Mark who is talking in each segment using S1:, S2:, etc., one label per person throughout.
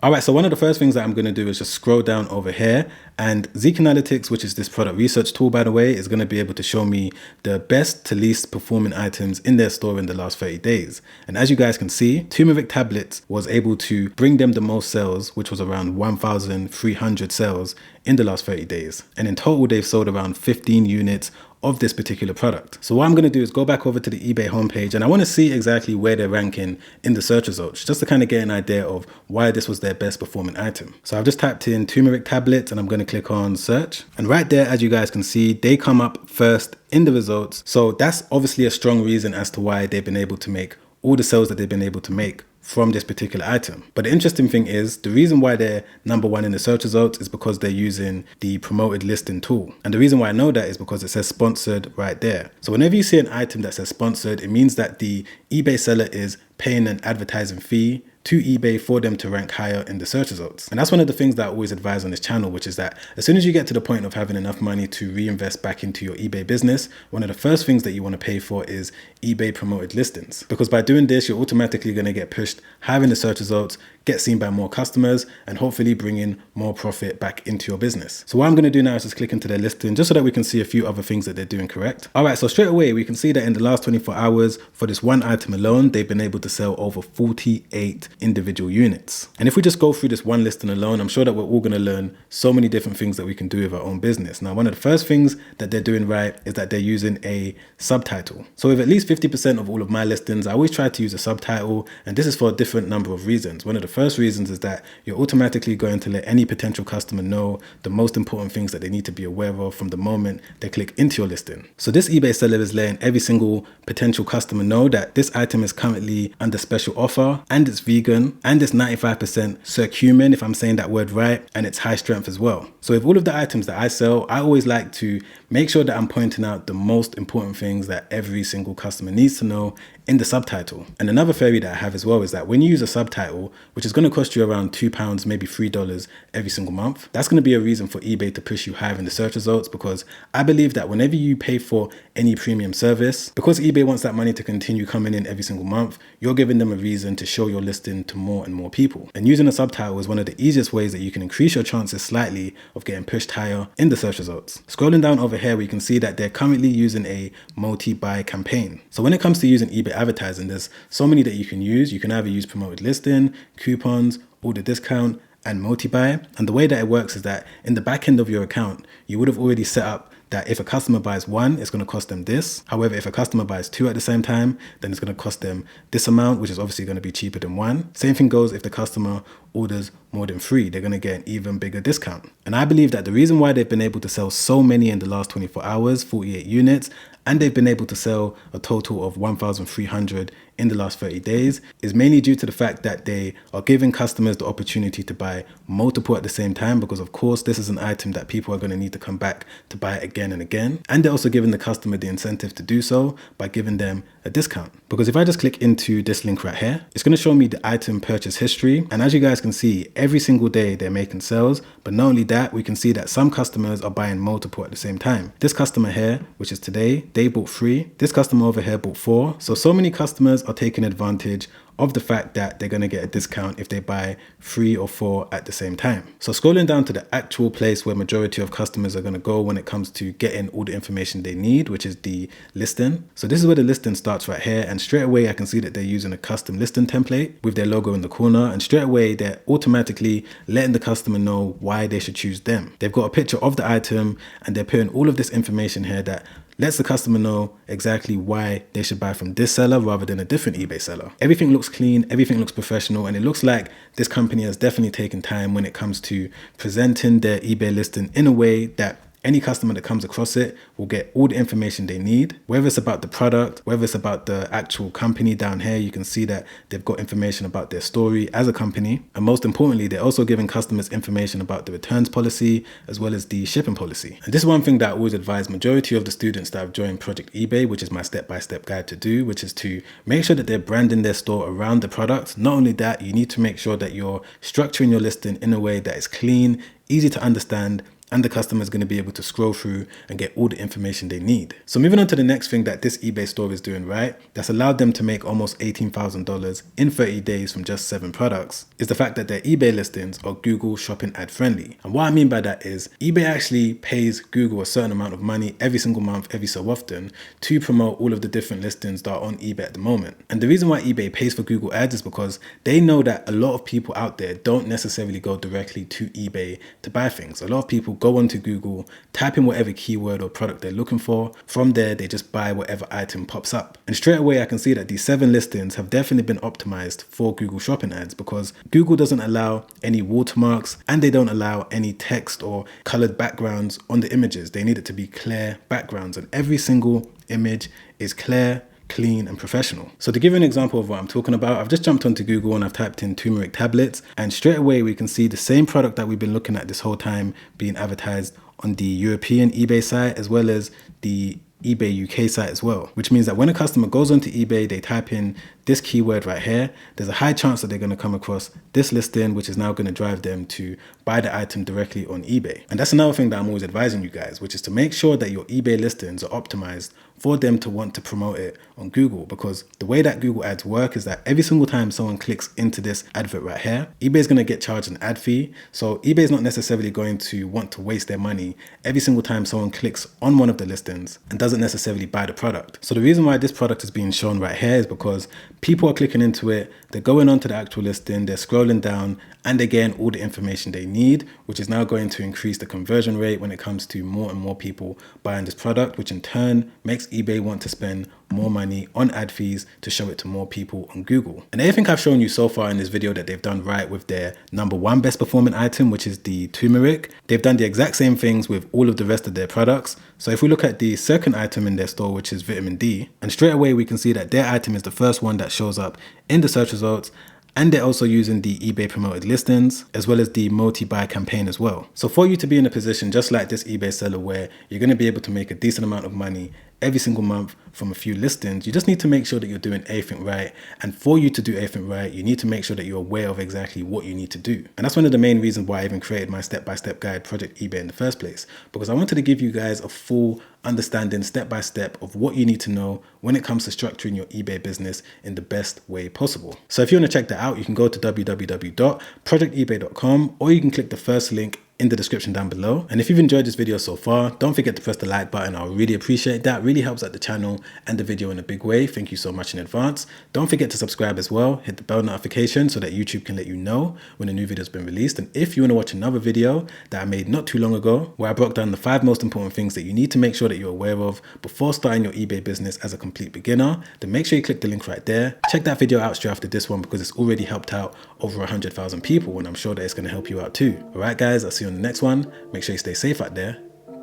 S1: All right, so one of the first things that I'm going to do is just scroll down over here, and Zeek Analytics, which is this product research tool, by the way, is going to be able to show me the best to least performing items in their store in the last 30 days. And as you guys can see, turmeric tablets was able to bring them the most sales, which was around 1,300 sales in the last 30 days. And in total, they've sold around 15 units of this particular product. So what I'm going to do is go back over to the eBay homepage, and I want to see exactly where they're ranking in the search results, just to kind of get an idea of why this was their best performing item. So I've just typed in turmeric tablets, and I'm going to click on search. And right there, as you guys can see, they come up first in the results. So that's obviously a strong reason as to why they've been able to make all the sales that they've been able to make from this particular item. But the interesting thing is, the reason why they're number one in the search results is because they're using the promoted listing tool. And the reason why I know that is because it says sponsored right there. So whenever you see an item that says sponsored, it means that the eBay seller is paying an advertising fee to eBay for them to rank higher in the search results. And that's one of the things that I always advise on this channel, which is that as soon as you get to the point of having enough money to reinvest back into your eBay business, one of the first things that you want to pay for is eBay promoted listings. Because by doing this, you're automatically going to get pushed higher in the search results, get seen by more customers, and hopefully bring in more profit back into your business. So what I'm going to do now is just click into their listing just so that we can see a few other things that they're doing correct. All right, so straight away, we can see that in the last 24 hours for this one item alone, they've been able to sell over 48 individual units. And if we just go through this one listing alone, I'm sure that we're all going to learn so many different things that we can do with our own business. Now, one of the first things that they're doing right is that they're using a subtitle. So with at least 50% of all of my listings, I always try to use a subtitle, and this is for a different number of reasons. One of the first reasons is that you're automatically going to let any potential customer know the most important things that they need to be aware of from the moment they click into your listing. So this eBay seller is letting every single potential customer know that this item is currently under special offer, and it's vegan, and it's 95% curcumin, if I'm saying that word right, and it's high strength as well. So with all of the items that I sell, I always like to make sure that I'm pointing out the most important things that every single customer needs to know in the subtitle. And another theory that I have as well is that when you use a subtitle, which is going to cost you around £2, maybe $3 every single month, that's going to be a reason for eBay to push you higher in the search results, because I believe that whenever you pay for any premium service, because eBay wants that money to continue coming in every single month, you're giving them a reason to show your listing to more and more people. And using a subtitle is one of the easiest ways that you can increase your chances slightly of getting pushed higher in the search results. Scrolling down over here, we can see that they're currently using a multi-buy campaign. So when it comes to using eBay advertising, there's so many that you can use. You can either use promoted listing, coupons, order discount, and multi-buy. And the way that it works is that in the back end of your account, you would have already set up that if a customer buys one, it's going to cost them this. However, if a customer buys two at the same time, then it's going to cost them this amount, which is obviously going to be cheaper than one. Same thing goes if the customer orders more than three, they're going to get an even bigger discount. And I believe that the reason why they've been able to sell so many in the last 24 hours, 48 units, and they've been able to sell a total of 1,300 in the last 30 days is mainly due to the fact that they are giving customers the opportunity to buy multiple at the same time, because of course this is an item that people are going to need to come back to buy again and again. And they're also giving the customer the incentive to do so by giving them a discount. Because if I just click into this link right here, it's going to show me the item purchase history. And as you guys can see, every single day they're making sales. But not only that, we can see that some customers are buying multiple at the same time. This customer here, which is today, they bought 3. This customer over here bought 4. So many customers are taking advantage of the fact that they're going to get a discount if they buy 3 or 4 at the same time. So scrolling down to the actual place where majority of customers are going to go when it comes to getting all the information they need, which is the listing. So this is where the listing starts right here. And straight away, I can see that they're using a custom listing template with their logo in the corner. And straight away, they're automatically letting the customer know why they should choose them. They've got a picture of the item and they're putting all of this information here that lets the customer know exactly why they should buy from this seller rather than a different eBay seller. Everything looks clean, everything looks professional, and it looks like this company has definitely taken time when it comes to presenting their eBay listing in a way that any customer that comes across it will get all the information they need, whether it's about the product, whether it's about the actual company. Down here, you can see that they've got information about their story as a company. And most importantly, they're also giving customers information about the returns policy as well as the shipping policy. And this is one thing that I always advise majority of the students that have joined Project eBay, which is my step-by-step guide to do, which is to make sure that they're branding their store around the product. Not only that, you need to make sure that you're structuring your listing in a way that is clean, easy to understand, and the customer is going to be able to scroll through and get all the information they need. So moving on to the next thing that this eBay store is doing right, that's allowed them to make almost $18,000 in 30 days from just 7 products, is the fact that their eBay listings are Google Shopping ad friendly. And what I mean by that is eBay actually pays Google a certain amount of money every single month, every so often, to promote all of the different listings that are on eBay at the moment. And the reason why eBay pays for Google ads is because they know that a lot of people out there don't necessarily go directly to eBay to buy things. A lot of people go onto Google, type in whatever keyword or product they're looking for. From there, they just buy whatever item pops up. And straight away, I can see that these 7 listings have definitely been optimized for Google Shopping ads, because Google doesn't allow any watermarks and they don't allow any text or colored backgrounds on the images. They need it to be clear backgrounds, and every single image is clear, clean and professional. So to give you an example of what I'm talking about, I've just jumped onto Google and I've typed in turmeric tablets, and straight away we can see the same product that we've been looking at this whole time being advertised on the European eBay site as well as the eBay UK site as well, which means that when a customer goes onto eBay, they type in this keyword right here, there's a high chance that they're going to come across this listing, which is now going to drive them to buy the item directly on eBay. And that's another thing that I'm always advising you guys, which is to make sure that your eBay listings are optimized for them to want to promote it on Google, because the way that Google ads work is that every single time someone clicks into this advert right here, eBay is going to get charged an ad fee. So eBay is not necessarily going to want to waste their money every single time someone clicks on one of the listings and doesn't necessarily buy the product. So the reason why this product is being shown right here is because people are clicking into it, they're going on to the actual listing, they're scrolling down, and they're getting all the information they need, which is now going to increase the conversion rate when it comes to more and more people buying this product, which in turn makes eBay want to spend more money on ad fees to show it to more people on Google. And everything I've shown you so far in this video that they've done right with their number 1 best performing item, which is the turmeric, they've done the exact same things with all of the rest of their products. So if we look at the second item in their store, which is vitamin D, and straight away we can see that their item is the first one that shows up in the search results. And they're also using the eBay promoted listings as well as the multi-buy campaign as well. So for you to be in a position just like this eBay seller where you're going to be able to make a decent amount of money every single month from a few listings, you just need to make sure that you're doing everything right. And for you to do everything right, you need to make sure that you're aware of exactly what you need to do. And that's one of the main reasons why I even created my step-by-step guide, Project eBay, in the first place, because I wanted to give you guys a full understanding step-by-step of what you need to know when it comes to structuring your eBay business in the best way possible. So if you want to check that out, you can go to www.projectebay.com, or you can click the first link in the description down below. And if you've enjoyed this video so far, don't forget to press the like button. I'll really appreciate that. Really helps out the channel and the video in a big way. Thank you so much in advance. Don't forget to subscribe as well. Hit the bell notification so that YouTube can let you know when a new video has been released. And if you want to watch another video that I made not too long ago, where I broke down the 5 most important things that you need to make sure that you're aware of before starting your eBay business as a complete beginner, then make sure you click the link right there. Check that video out straight after this one, because it's already helped out over 100,000 people, and I'm sure that it's going to help you out too. All right, guys, I'll see you on the next one. Make sure you stay safe out there.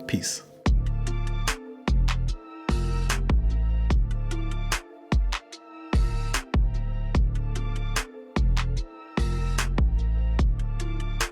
S1: Peace.